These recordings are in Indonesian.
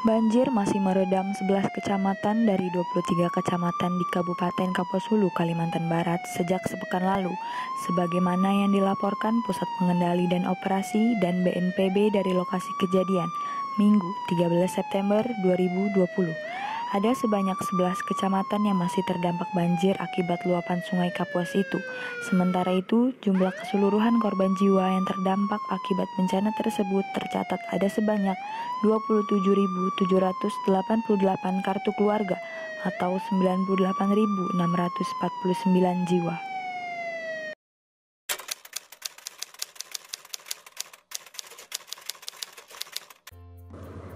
Banjir masih merendam 11 kecamatan dari 23 kecamatan di Kabupaten Kapuas Hulu, Kalimantan Barat sejak sepekan lalu, sebagaimana yang dilaporkan Pusat Pengendali dan Operasi dan BNPB dari lokasi kejadian, Minggu 13 September 2020. Ada sebanyak 11 kecamatan yang masih terdampak banjir akibat luapan sungai Kapuas itu. Sementara itu, jumlah keseluruhan korban jiwa yang terdampak akibat bencana tersebut tercatat ada sebanyak 27.788 kartu keluarga atau 98.649 jiwa.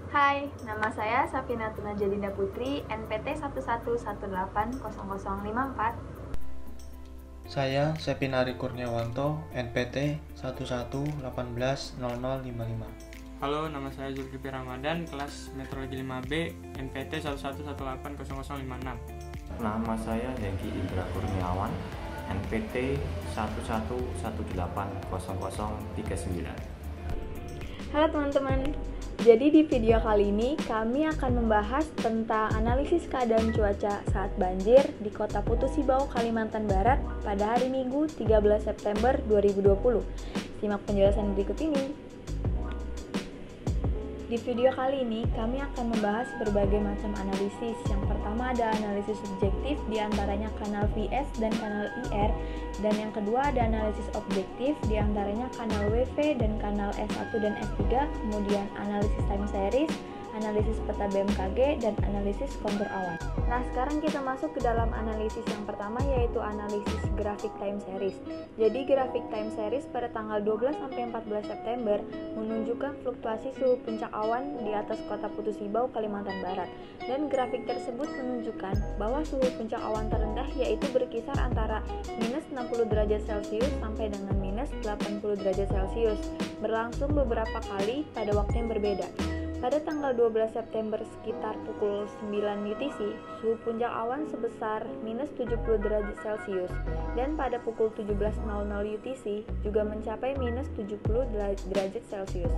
Hai, nama saya Safina Tunajadinda Putri, NPT 11180054. Saya Sepinari Kurniawanto, NPT 11180055. Halo, nama saya Zulkifli Ramadan, kelas Meteorologi 5B, NPT 11180056. Nama saya Hengki Indra Kurniawan, NPT 11180039. Halo teman-teman, jadi di video kali ini kami akan membahas tentang analisis keadaan cuaca saat banjir di Kota Putu Sibau, Kalimantan Barat pada hari Minggu 13 September 2020. Simak penjelasan berikut ini. Di video kali ini kami akan membahas berbagai macam analisis. Yang pertama ada analisis subjektif, diantaranya kanal VS dan kanal IR. Dan yang kedua ada analisis objektif, diantaranya kanal WV dan kanal S1 dan S3. Kemudian analisis time series, analisis peta BMKG, dan analisis kontur awan. Nah, sekarang kita masuk ke dalam analisis yang pertama, yaitu analisis grafik time series. Jadi grafik time series pada tanggal 12 sampai 14 September menunjukkan fluktuasi suhu puncak awan di atas Kota Putu Sibau, Kalimantan Barat. Dan grafik tersebut menunjukkan bahwa suhu puncak awan terendah yaitu berkisar antara minus 60 derajat Celcius sampai dengan minus 80 derajat Celcius, berlangsung beberapa kali pada waktu yang berbeda. Pada tanggal 12 September sekitar pukul 9 UTC, suhu puncak awan sebesar minus 70 derajat Celcius, dan pada pukul 17.00 UTC juga mencapai minus 70 derajat Celcius.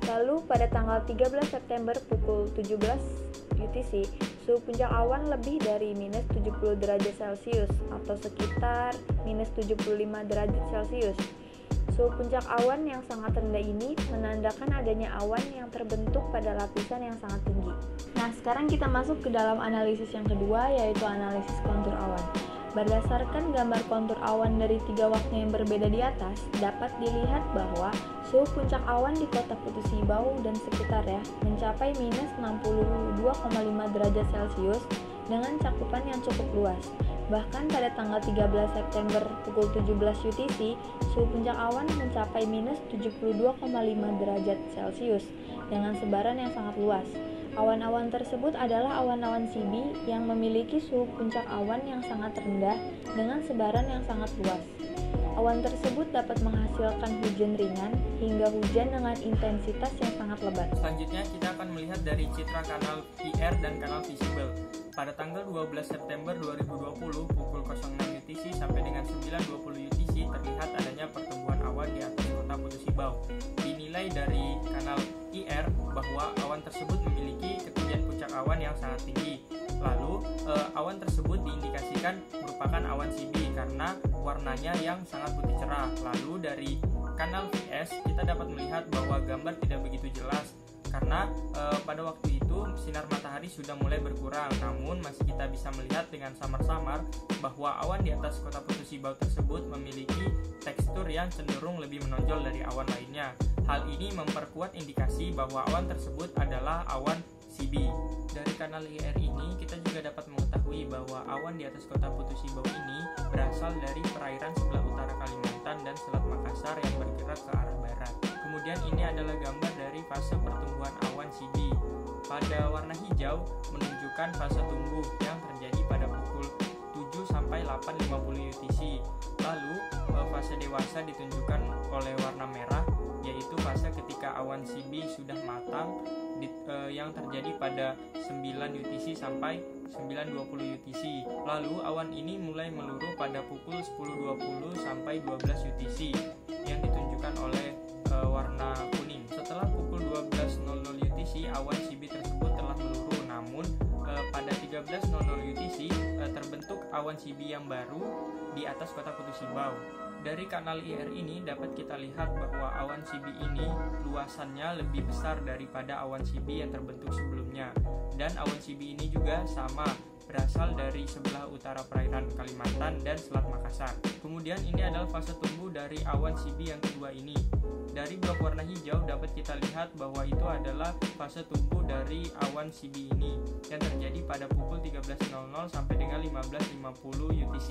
Lalu pada tanggal 13 September pukul 17 UTC, suhu puncak awan lebih dari minus 70 derajat Celcius atau sekitar minus 75 derajat Celcius. Suhu puncak awan yang sangat rendah ini menandakan adanya awan yang terbentuk pada lapisan yang sangat tinggi. Nah, sekarang kita masuk ke dalam analisis yang kedua, yaitu analisis kontur awan. Berdasarkan gambar kontur awan dari 3 waktu yang berbeda di atas, dapat dilihat bahwa suhu puncak awan di Kota Putu Sibau dan sekitarnya mencapai minus 62,5 derajat Celcius dengan cakupan yang cukup luas. Bahkan pada tanggal 13 September pukul 17 UTC, suhu puncak awan mencapai minus 72,5 derajat Celcius dengan sebaran yang sangat luas. Awan-awan tersebut adalah awan-awan CB yang memiliki suhu puncak awan yang sangat rendah dengan sebaran yang sangat luas. Awan tersebut dapat menghasilkan hujan ringan hingga hujan dengan intensitas yang sangat lebat. Selanjutnya kita akan melihat dari citra kanal IR dan kanal visible. Pada tanggal 12 September 2020 pukul 06 UTC sampai dengan 9.20 UTC terlihat adanya pertumbuhan awan di atas Kota Putu Sibau. Dinilai dari kanal IR bahwa awan tersebut memiliki ketinggian puncak awan yang sangat tinggi. Lalu awan tersebut diindikasikan merupakan awan CB karena warnanya yang sangat putih cerah. Lalu dari kanal VS kita dapat melihat bahwa gambar tidak begitu jelas karena pada waktu itu sinar matahari sudah mulai berkurang, namun masih kita bisa melihat dengan samar-samar bahwa awan di atas Kota Putu Sibau tersebut memiliki tekstur yang cenderung lebih menonjol dari awan lainnya. Hal ini memperkuat indikasi bahwa awan tersebut adalah awan CB. Dari kanal IR ini kita juga dapat mengetahui bahwa awan di atas Kota Putu Sibau ini berasal dari perairan sebelah utara Kalimantan dan Selat Makassar yang bergerak ke arah barat. Kemudian ini adalah gambar dari fase pertumbuhan awan CB. Pada warna hijau menunjukkan fase tumbuh yang terjadi pada pukul 7 sampai 8.50 UTC. Lalu fase dewasa ditunjukkan oleh warna merah, yaitu fase ketika awan CB sudah matang yang terjadi pada 9 UTC sampai 9.20 UTC. Lalu awan ini mulai meluruh pada pukul 10.20 sampai 12 UTC yang ditunjukkan oleh warna kuning. Setelah pukul 12.00 UTC, awan CB tersebut telah awan CB yang baru di atas kota Kutu Sibau. Dari kanal IR ini dapat kita lihat bahwa awan CB ini luasannya lebih besar daripada awan CB yang terbentuk sebelumnya. Dan awan CB ini juga sama, berasal dari sebelah utara perairan Kalimantan dan Selat Makassar. Kemudian ini adalah fase tumbuh dari awan CB yang kedua ini. Dari blok warna hijau dapat kita lihat bahwa itu adalah fase tumbuh dari awan CB ini yang terjadi pada pukul 13.00 sampai dengan 15.50 UTC.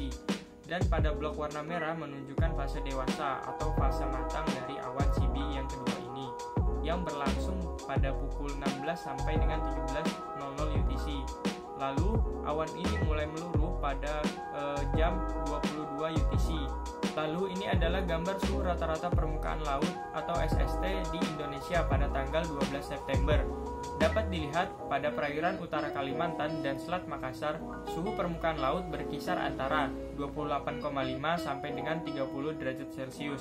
Dan pada blok warna merah menunjukkan fase dewasa atau fase matang dari awan CB yang kedua ini yang berlangsung pada pukul 16 sampai dengan 17.00 UTC. Lalu awan ini mulai meluruh pada jam 22 UTC. Lalu ini adalah gambar suhu rata-rata permukaan laut atau SST di Indonesia pada tanggal 12 September. Dapat dilihat pada perairan utara Kalimantan dan Selat Makassar, suhu permukaan laut berkisar antara 28,5 sampai dengan 30 derajat Celcius.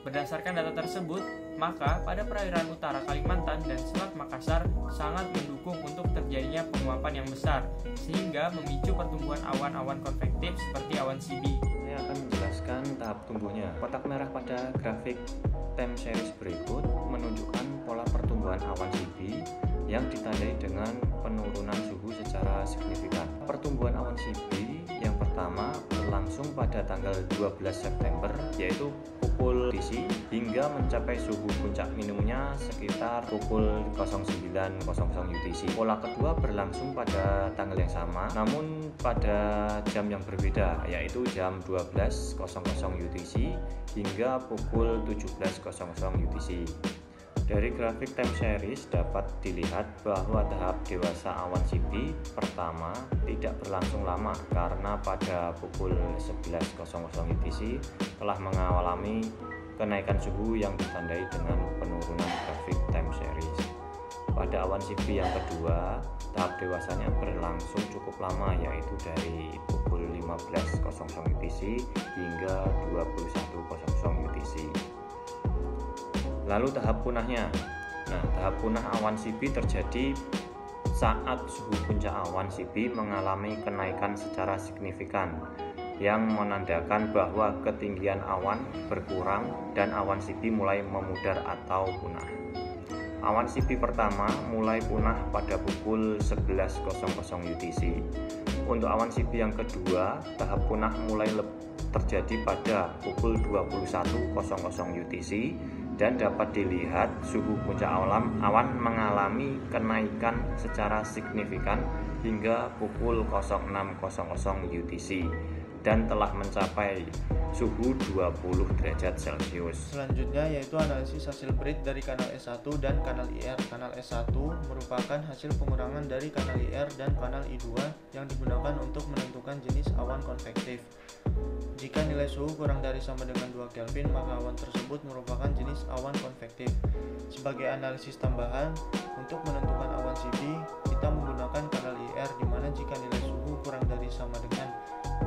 Berdasarkan data tersebut, maka pada perairan utara Kalimantan dan Selat Makassar sangat mendukung untuk terjadinya penguapan yang besar, sehingga memicu pertumbuhan awan-awan konvektif seperti awan CB. Saya akan menjelaskan tahap tumbuhnya. Kotak merah pada grafik time series berikut menunjukkan pola pertumbuhan awan CB yang ditandai dengan penurunan suhu secara signifikan. Pertumbuhan awan CB yang pertama berlangsung pada tanggal 12 September, yaitu pukul DC hingga mencapai suhu puncak minimumnya sekitar pukul 09.00 UTC. Pola kedua berlangsung pada tanggal yang sama, namun pada jam yang berbeda, yaitu jam 12.00 UTC hingga pukul 17.00 UTC. Dari grafik time series dapat dilihat bahwa tahap dewasa awan CB pertama tidak berlangsung lama karena pada pukul 11.00 UTC telah mengalami kenaikan suhu yang ditandai dengan penurunan grafik time series. Pada awan CB yang kedua, tahap dewasanya berlangsung cukup lama, yaitu dari pukul 15.00 UTC hingga 21.00 UTC. Lalu tahap punahnya. Tahap punah awan CB terjadi saat suhu puncak awan CB mengalami kenaikan secara signifikan yang menandakan bahwa ketinggian awan berkurang dan awan CB mulai memudar atau punah. Awan CB pertama mulai punah pada pukul 11.00 UTC. Untuk awan CB yang kedua, tahap punah mulai terjadi pada pukul 21.00 UTC dan dapat dilihat suhu puncak awan mengalami kenaikan secara signifikan hingga pukul 06.00 UTC dan telah mencapai suhu 20 derajat Celcius. Selanjutnya yaitu analisis hasil breed dari kanal S1 dan kanal IR. Kanal S1 merupakan hasil pengurangan dari kanal IR dan kanal I2 yang digunakan untuk menentukan jenis awan konvektif. Jika nilai suhu kurang dari sama dengan 2 Kelvin, maka awan tersebut merupakan jenis awan konvektif. Sebagai analisis tambahan, untuk menentukan awan CB, kita menggunakan kanal IR, di mana jika nilai suhu kurang dari sama dengan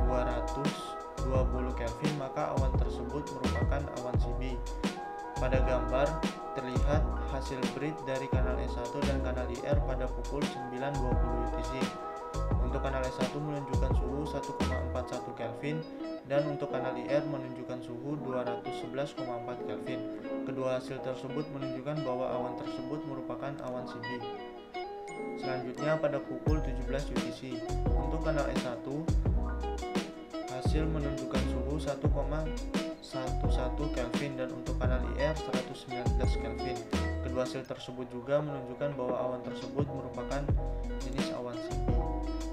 220 Kelvin, maka awan tersebut merupakan awan CB. Pada gambar terlihat hasil breed dari kanal S1 dan kanal IR pada pukul 9.20 UTC. Untuk kanal S1 menunjukkan suhu 1,41 Kelvin dan untuk kanal IR menunjukkan suhu 211,4 Kelvin. Kedua hasil tersebut menunjukkan bahwa awan tersebut merupakan awan CB. Selanjutnya pada pukul 17 UTC. Untuk kanal S1 hasil menunjukkan suhu 1,11 Kelvin dan untuk kanal IR 119 Kelvin. Kedua hasil tersebut juga menunjukkan bahwa awan tersebut merupakan jenis awan CB.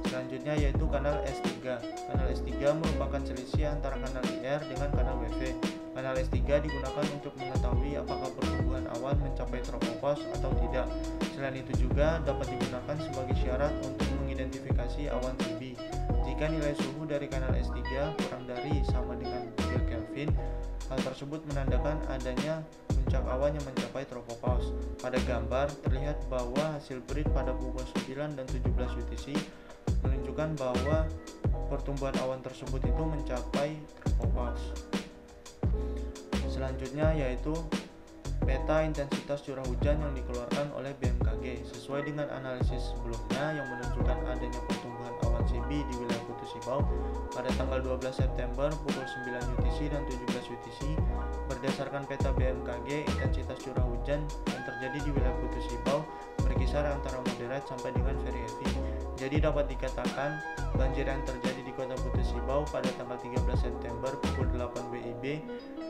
Selanjutnya yaitu kanal S3. Kanal S3 merupakan selisih antara kanal IR dengan kanal WV. Kanal S3 digunakan untuk mengetahui apakah pertumbuhan awan mencapai tropopause atau tidak. Selain itu juga dapat digunakan sebagai syarat untuk mengidentifikasi awan CB. Jika nilai suhu dari kanal S3 kurang dari sama dengan 3 Kelvin, hal tersebut menandakan adanya puncak awan yang mencapai tropopause. Pada gambar terlihat bahwa hasil breed pada pukul 9 dan 17 UTC menunjukkan bahwa pertumbuhan awan tersebut itu mencapai tropopause. Selanjutnya yaitu peta intensitas curah hujan yang dikeluarkan oleh BMKG sesuai dengan analisis sebelumnya yang menunjukkan adanya pertumbuhan awan CB di wilayah Putus Sibau pada tanggal 12 September pukul 9 UTC dan 17 UTC. Berdasarkan peta BMKG, intensitas curah hujan yang terjadi di wilayah Putus Sibau berkisar antara moderate sampai dengan very heavy. Jadi dapat dikatakan banjir yang terjadi di kota Putus Sibau pada tanggal 13 September pukul 8 WIB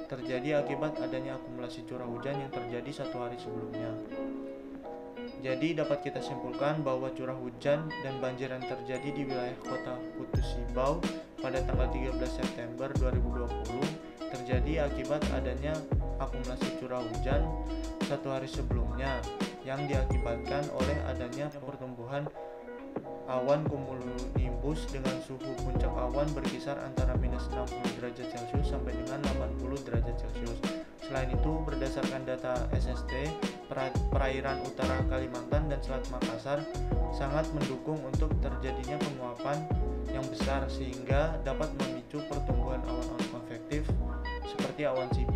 terjadi akibat adanya akumulasi curah hujan yang terjadi satu hari sebelumnya. Jadi dapat kita simpulkan bahwa curah hujan dan banjir yang terjadi di wilayah kota Putus Sibau pada tanggal 13 September 2020 terjadi akibat adanya akumulasi curah hujan satu hari sebelumnya yang diakibatkan oleh adanya pertumbuhan awan cumulonimbus dengan suhu puncak awan berkisar antara minus 60 derajat Celcius sampai dengan 80 derajat Celcius. Selain itu, berdasarkan data SST, perairan utara Kalimantan dan Selat Makassar sangat mendukung untuk terjadinya penguapan yang besar sehingga dapat memicu pertumbuhan awan-awan konvektif seperti awan CB.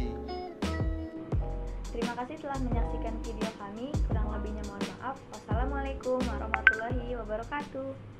Terima kasih telah menyaksikan video kami. Kurang lebihnya mohon maaf. Wassalamualaikum warahmatullahi wabarakatuh.